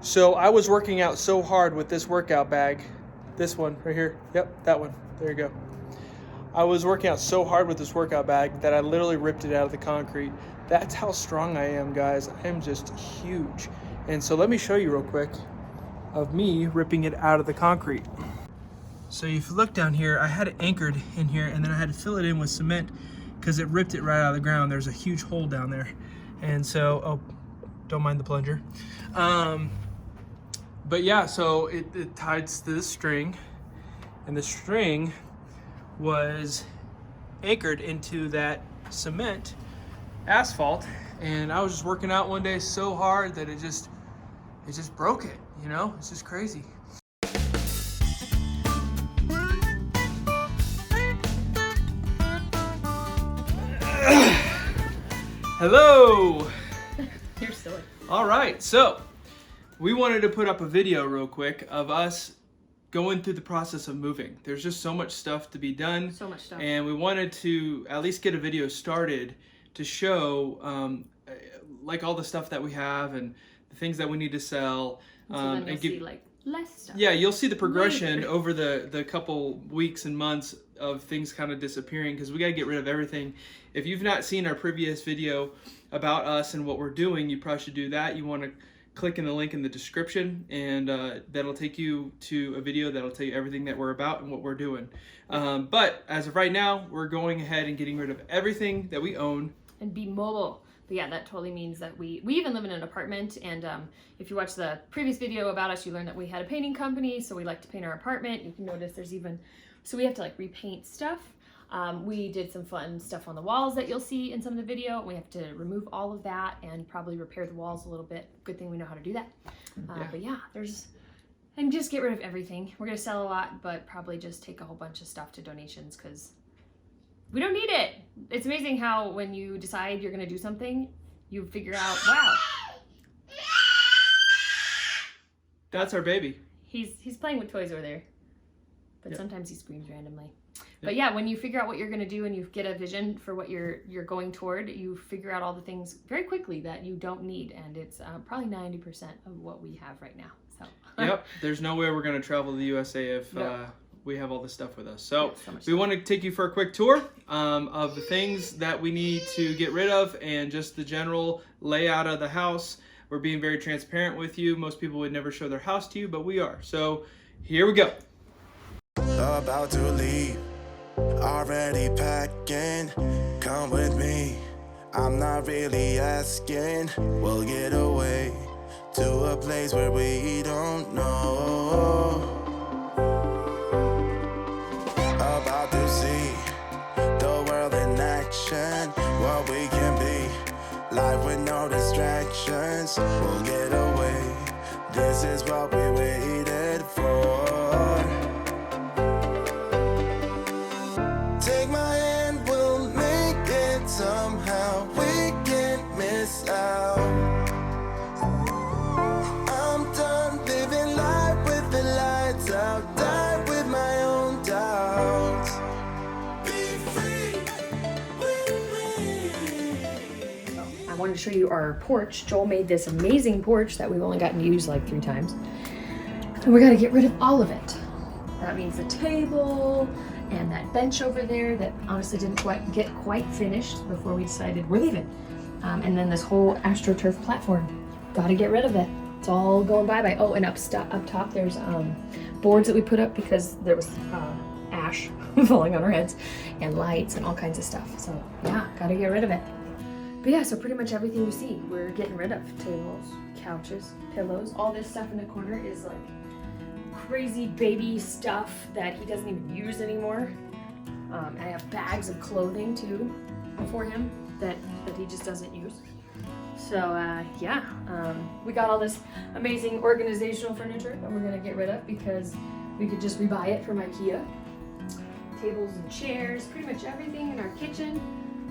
So I was working out so hard with this workout bag. This one right here. Yep, that one. There you go. I was working out so hard with this workout bag that I literally ripped it out of the concrete. That's how strong I am, guys. I am just huge. And so let me show you real quick of me ripping it out of the concrete. So if you look down here, I had it anchored in here and then I had to fill it in with cement because it ripped it right out of the ground. There's a huge hole down there. And so, oh, don't mind the plunger. But yeah, so it ties to this string, and the string was anchored into that cement asphalt, and I was just working out one day so hard that it just broke it, you know? It's just crazy. Hello! You're silly. All right, so we wanted to put up a video real quick of us going through the process of moving. There's just so much stuff to be done. So much stuff. And we wanted to at least get a video started to show like all the stuff that we have and the things that we need to sell. So then you'll see like less stuff. Yeah, you'll see the progression over the couple weeks and months of things kind of disappearing because we got to get rid of everything. If you've not seen our previous video about us and what we're doing, you probably should do that. You want to click in the link in the description, and that'll take you to a video that'll tell you everything that we're about and what we're doing. But as of right now, we're going ahead and getting rid of everything that we own. And be mobile. But yeah, that totally means that we even live in an apartment, and if you watch the previous video about us, you learned that we had a painting company, so we like to paint our apartment. You can notice there's even, so we have to like repaint stuff. We did some fun stuff on the walls that you'll see in some of the video. We have to remove all of that and probably repair the walls a little bit. Good thing we know how to do that. But yeah, and just get rid of everything. We're gonna sell a lot, but probably just take a whole bunch of stuff to donations because we don't need it. It's amazing how when you decide you're gonna do something, you figure out, wow. That's our baby. He's playing with toys over there, but Yep. sometimes he screams randomly. But yeah, when you figure out what you're gonna do and you get a vision for what you're going toward, you figure out all the things very quickly that you don't need, and it's probably 90% of what we have right now. So. Yep, there's no way we're gonna travel to the USA if we have all this stuff with us. So we want to take you for a quick tour of the things that we need to get rid of and just the general layout of the house. We're being very transparent with you. Most people would never show their house to you, but we are. So here we go. About to leave, already packing. Come with me, I'm not really asking. We'll get away to a place where we don't know. About to see the world in action, what we can be, life with no distractions. We'll get away, this is what we waited for. Take my hand, we'll make it somehow. We can't miss out. I'm done living life with the lights out. Die with my own doubts. Be free with me. I wanted to show you our porch. Joel made this amazing porch that we've only gotten to use like 3 times. And we got to get rid of all of it. That means the table and that bench over there that honestly didn't get quite finished before we decided we're leaving. And then this whole AstroTurf platform. Got to get rid of it. It's all going bye-bye. Oh, and up top there's boards that we put up because there was ash falling on our heads and lights and all kinds of stuff. So yeah, got to get rid of it. But yeah, so pretty much everything you see, we're getting rid of. Tables, couches, pillows. All this stuff in the corner is like crazy baby stuff that he doesn't even use anymore. I have bags of clothing too for him that he just doesn't use. So yeah, we got all this amazing organizational furniture that we're gonna get rid of because we could just rebuy it from IKEA. Tables and chairs, pretty much everything in our kitchen.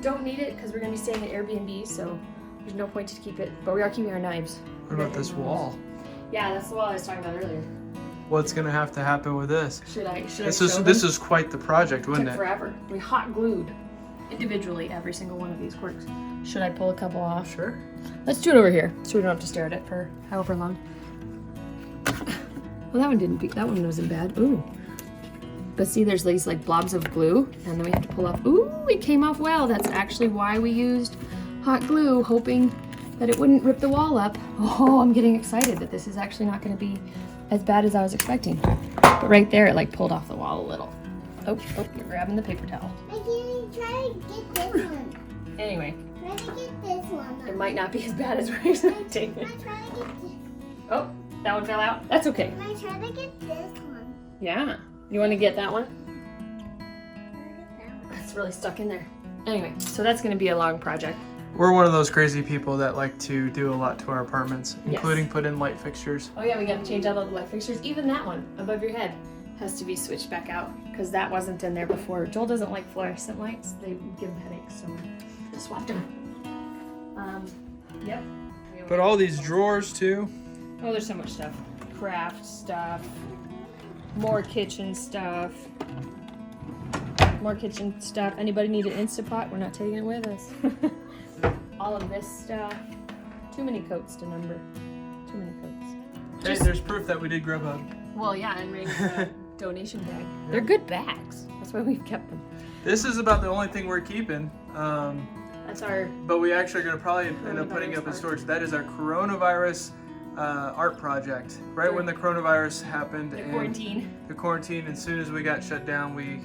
Don't need it because we're gonna be staying at Airbnb, so there's no point to keep it, but we are keeping our knives. What about this wall? Yeah, that's the wall I was talking about earlier. What's gonna have to happen with this? Should I This show is them? quite the project, wouldn't Took it? forever. We hot glued individually every single one of these quirks. Should I pull a couple off? Sure. Let's do it over here so we don't have to stare at it for however long. Well, that one wasn't bad. Ooh. But see, there's these like blobs of glue, and then we have to pull off. Ooh, it came off well. That's actually why we used hot glue, hoping that it wouldn't rip the wall up. Oh, I'm getting excited that this is actually not gonna be as bad as I was expecting. But right there, it like pulled off the wall a little. Oh, you're grabbing the paper towel. I can try to get this one. Anyway, Try to get this one. it might not be as bad as we're expecting. I try to get this. Oh, that one fell out. That's okay. I try to get this one. Yeah. You want to get that one? Try to get that one. It's really stuck in there. Anyway, so that's going to be a long project. We're one of those crazy people that like to do a lot to our apartments, including put in light fixtures. Oh yeah, we got to change out all the light fixtures. Even that one above your head has to be switched back out because that wasn't in there before. Joel doesn't like fluorescent lights. They give him headaches, so I swapped them. Yep. But all these drawers too. Oh, there's so much stuff. Craft stuff. More kitchen stuff. More kitchen stuff. Anybody need an Instapot? We're not taking it with us. All of this stuff. Too many coats to number. Too many coats. Hey, there's proof that we did Grubhub. Well, yeah, and Ray's donation bag. They're good bags. That's why we've kept them. This is about the only thing we're keeping. That's our. But we actually are going to probably end up putting up in storage. That is our coronavirus art project. Right when the coronavirus happened. The and quarantine. The quarantine. As soon as we got shut down, we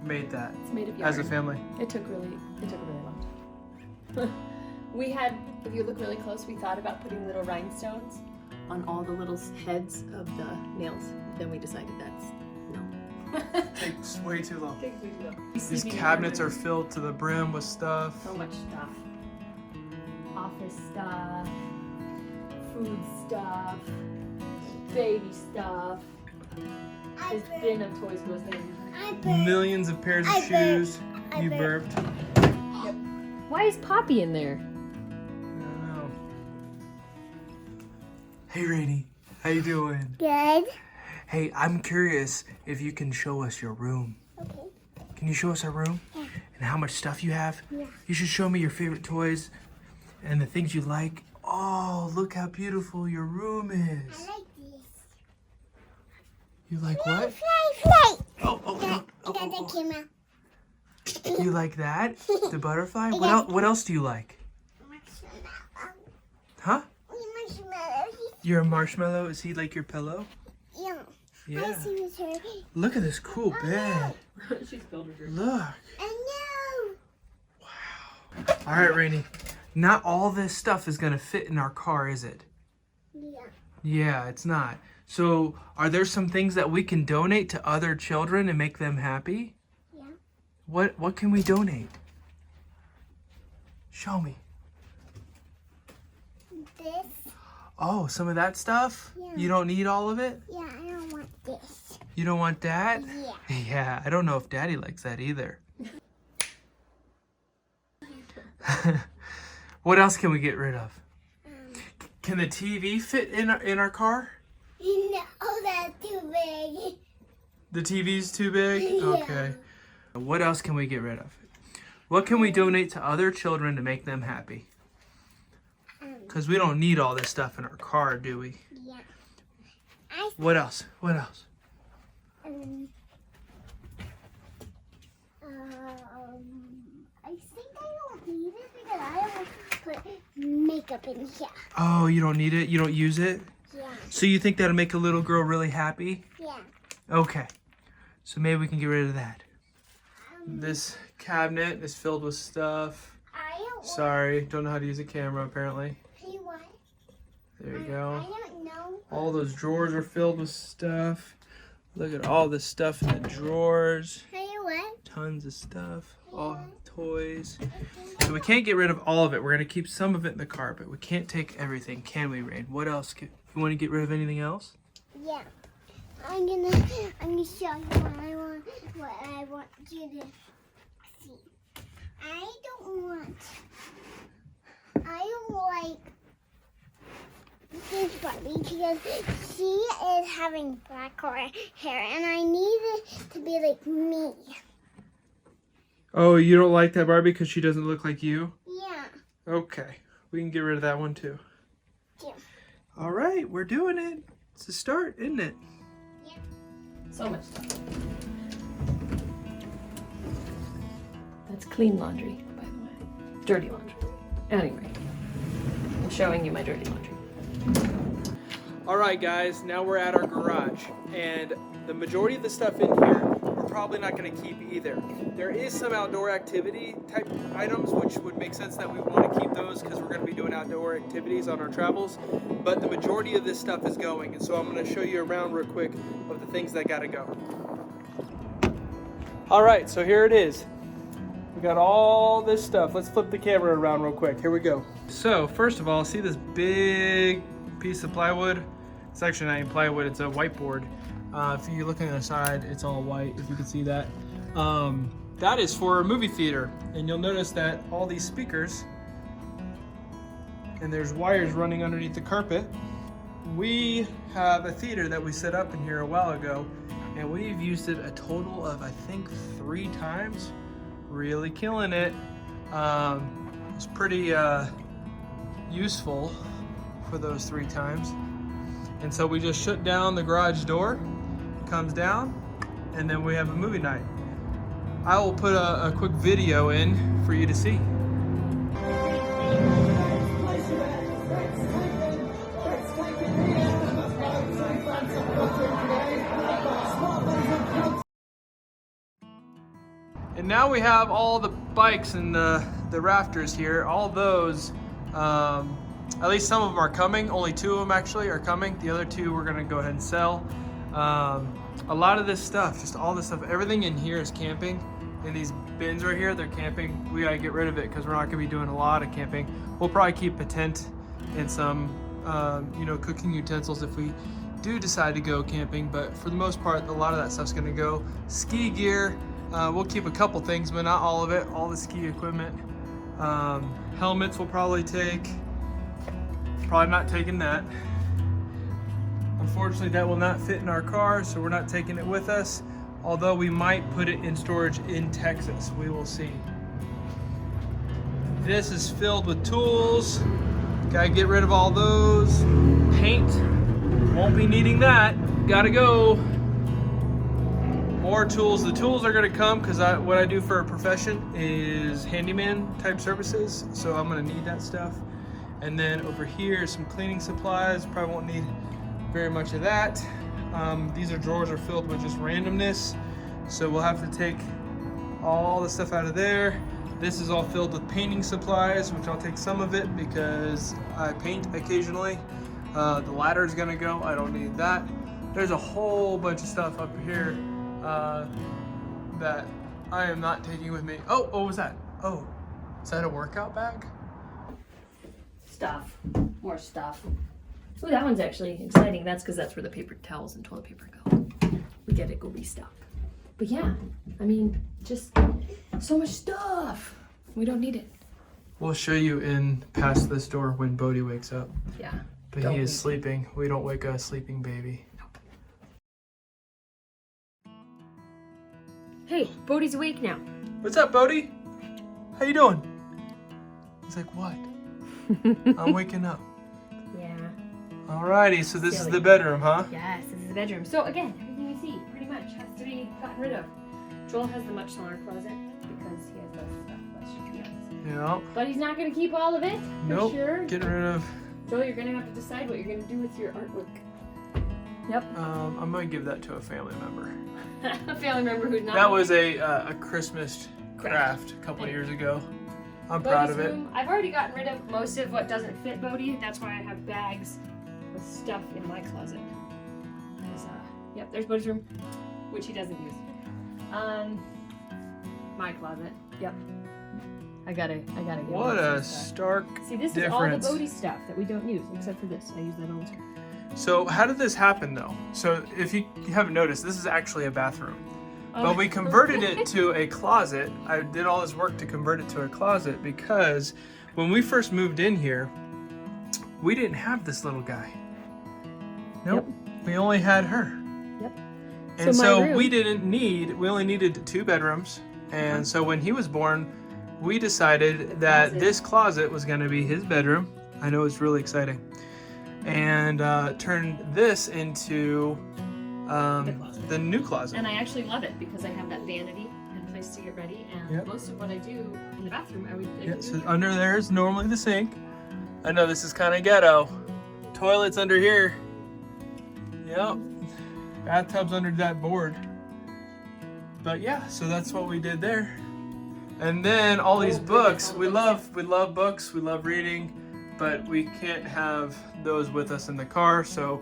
made that It's made of yarn. as a family. It took a really long time. We had, if you look really close, we thought about putting little rhinestones on all the little heads of the nails. Then we decided that's no. Takes way too long. Takes way too long. These cabinets are filled to the brim with stuff. So much stuff. Office stuff, food stuff, baby stuff. This bin of toys goes in. Millions of pairs of shoes. You burped. Why is Poppy in there? I don't know. Hey, Rainy. How you doing? Good. Hey, I'm curious if you can show us your room. Okay. Can you show us our room? Yeah. And how much stuff you have? Yeah. You should show me your favorite toys and the things you like. Oh, look how beautiful your room is. I like this. You like what? Fly. Oh. The camera. You like that? The butterfly? What else do you like? Marshmallow. Huh? Marshmallow. You're a marshmallow? Is he like your pillow? Yeah. I Yeah. see this her. Look at this cool bed. She's filled with her. I Look. know. All right, Rainy. Not all this stuff is gonna fit in our car, is it? Yeah. Yeah, it's not. So, are there some things that we can donate to other children and make them happy? Yeah. What can we donate? Show me. This. Oh, some of that stuff? Yeah. You don't need all of it? Yeah, I don't want this. You don't want that? Yeah. Yeah, I don't know if Daddy likes that either. What else can we get rid of? Can the TV fit in our car? No, that's too big. The TV's too big? Yeah. Okay. What else can we get rid of? What can we donate to other children to make them happy? Because we don't need all this stuff in our car, do we? Yeah. What else? What else? I think I don't need it because I don't put makeup in here. Oh, you don't need it? You don't use it? Yeah. So you think that'll make a little girl really happy? Yeah. Okay. So maybe we can get rid of that. This cabinet is filled with stuff. I don't Sorry, don't know how to use a camera apparently. Hey, what? There you I go. don't know. All those drawers are filled with stuff. Look at all this stuff in the drawers. Hey, what? Tons of stuff. All toys. So we can't get rid of all of it. We're going to keep some of it in the car, but we can't take everything, can we, Rain? What else? You want to get rid of anything else? Yeah. I'm gonna show you what I want you to see. I don't like this Barbie because she is having black hair and I need it to be like me. Oh, you don't like that Barbie because she doesn't look like you? Yeah. Okay. We can get rid of that one too. Yeah. All right, we're doing it. It's a start, isn't it? Yep. So much stuff. That's clean laundry, by the way. Dirty laundry. Anyway, I'm showing you my dirty laundry. All right, guys, now we're at our garage, and the majority of the stuff in here we're probably not going to keep either. There is some outdoor activity type items, which would make sense that we want to keep those because we're going to be doing outdoor activities on our travels, but the majority of this stuff is going, and so I'm going to show you around real quick of the things that got to go. All right, so here it is. We got all this stuff. Let's flip the camera around real quick. Here we go. So first of all, see this big piece of plywood? It's actually not even plywood, it's a whiteboard. If you look on the side, it's all white, if you can see that. That is for a movie theater. And you'll notice that all these speakers, and there's wires running underneath the carpet. We have a theater that we set up in here a while ago, and we've used it a total of, I think, 3 times. Really killing it. It's pretty useful for those 3 times. And so we just shut down the garage door, it comes down, and then we have a movie night. I will put a quick video in for you to see. And now we have all the bikes and the rafters here. All those, at least some of them are coming. Only 2 of them actually are coming. The other 2 we're gonna go ahead and sell. A lot of this stuff, just all this stuff, everything in here is camping. In these bins right here, they're camping. We gotta get rid of it because we're not gonna be doing a lot of camping. We'll probably keep a tent and some, cooking utensils if we do decide to go camping. But for the most part, a lot of that stuff's gonna go. Ski gear, we'll keep a couple things, but not all of it. All the ski equipment. Helmets we'll probably take. Probably not taking that. Unfortunately, that will not fit in our car, so we're not taking it with us. Although we might put it in storage in Texas. We will see. This is filled with tools. Gotta get rid of all those. Paint, won't be needing that. Gotta go. More tools. The tools are gonna come because what I do for a profession is handyman type services. So I'm gonna need that stuff. And then over here, some cleaning supplies. Probably won't need very much of that. These drawers are filled with just randomness. So we'll have to take all the stuff out of there. This is all filled with painting supplies, which I'll take some of it because I paint occasionally. The ladder is gonna go, I don't need that. There's a whole bunch of stuff up here that I am not taking with me. Oh, what was that? Oh, is that a workout bag? Stuff. More stuff. Ooh, that one's actually exciting. That's because that's where the paper towels and toilet paper go. We get it, go restock. But yeah, I mean, just so much stuff. We don't need it. We'll show you in past this door when Bodhi wakes up. Yeah. But he is sleeping. We don't wake a sleeping baby. Hey, Bodhi's awake now. What's up, Bodhi? How you doing? He's like, what? I'm waking up. Yeah. Alrighty, so this is Silly. the bedroom, huh? Yes, this is the bedroom. So again, everything you see pretty much has to be gotten rid of. Joel has the much smaller closet because he has less stuff, let's be honest. Yeah. But he's not gonna keep all of it, for Nope. sure. Getting rid of. Joel, you're gonna have to decide what you're gonna do with your artwork. Yep. I'm gonna give that to a family member. A family member who's not. That was a Christmas craft a couple years ago. I'm proud of it. Room. I've already gotten rid of most of what doesn't fit Bodhi. That's why I have bags with stuff in my closet. Yep, there's Bodhi's room, which he doesn't use. My closet. Yep. I gotta get What rid of a some stuff. stark See, this difference. is all the Bodhi stuff that we don't use, except for this. I use that all the time. So how did this happen though? So if you haven't noticed, this is actually a bathroom. But we converted it to a closet. I did all this work to convert it to a closet because when we first moved in here, we didn't have this little guy. Nope. Yep. We only had her. Yep. And so we only needed 2 bedrooms. And so when he was born, we decided that this closet was going to be his bedroom. I know it's really exciting. and turn this into the new closet. And I actually love it because I have that vanity and place to get ready, and Yep. most of what I do in the bathroom, I would Yeah, so under there is normally the sink. I know this is kind of ghetto. Toilet's under here. Yep. Bathtub's under that board. But yeah, so that's what we did there. And then all these books, we love books, we love reading, but we can't have those with us in the car, so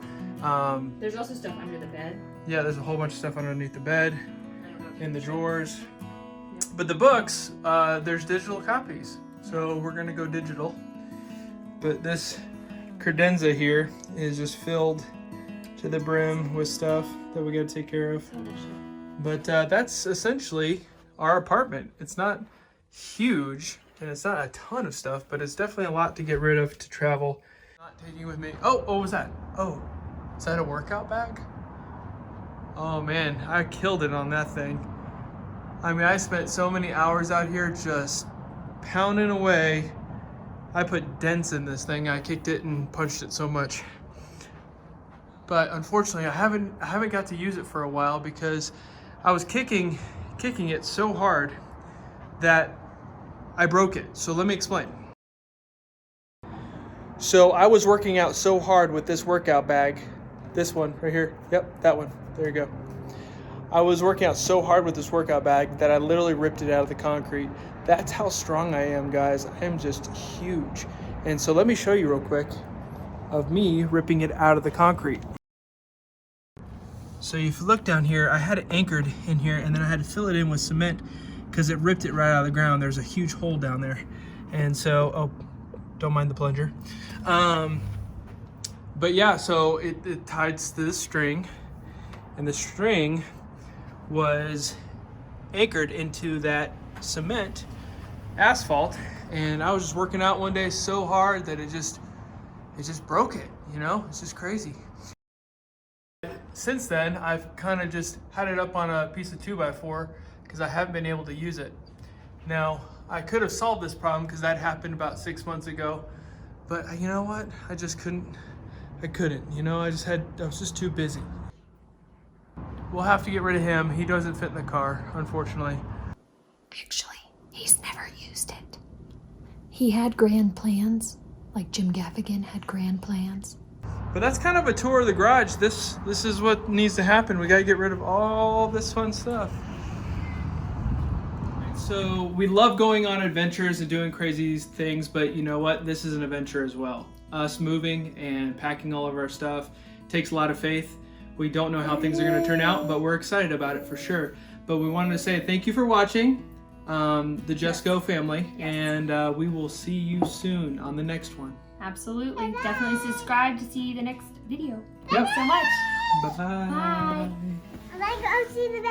there's also stuff under the bed. yeah, there's a whole bunch of stuff underneath the bed, I don't know if in the you- drawers. Yep. But the books, there's digital copies, so we're gonna go digital. But this credenza here is just filled to the brim with stuff that we gotta take care of. Oh, that's shit. But that's essentially our apartment. It's not huge and it's not a ton of stuff, but it's definitely a lot to get rid of to travel. Not taking with me. Oh, what was that? Oh, is that a workout bag? Oh man, I killed it on that thing. I mean, I spent so many hours out here just pounding away. I put dents in this thing. I kicked it and punched it so much. But unfortunately, I haven't got to use it for a while because I was kicking it so hard that I broke it. So let me explain. So I was working out so hard with this workout bag. This one right here. Yep, that one. There you go. I was working out so hard with this workout bag that I literally ripped it out of the concrete. That's how strong I am, guys. I am just huge. And so let me show you real quick of me ripping it out of the concrete. So if you look down here, I had it anchored in here and then I had to fill it in with cement because it ripped it right out of the ground. There's a huge hole down there. And so, oh, don't mind the plunger. But yeah, so it ties to this string, and the string was anchored into that cement asphalt, and I was just working out one day so hard that it just broke it, you know? It's just crazy. Since then, I've kind of just had it up on a piece of 2x4 because I haven't been able to use it. Now, I could have solved this problem because that happened about 6 months ago, but you know what? I just couldn't, you know? I was just too busy. We'll have to get rid of him. He doesn't fit in the car, unfortunately. Actually, he's never used it. He had grand plans, like Jim Gaffigan had grand plans. But that's kind of a tour of the garage. This is what needs to happen. We gotta get rid of all this fun stuff. So we love going on adventures and doing crazy things, but you know what? This is an adventure as well. Us moving and packing all of our stuff takes a lot of faith. We don't know how things are gonna turn out, but we're excited about it for sure. But we wanted to say thank you for watching, the Just Go family, and we will see you soon on the next one. Absolutely. Definitely subscribe to see the next video. Yep. Thanks so much. Bye-bye. Bye. I like to see the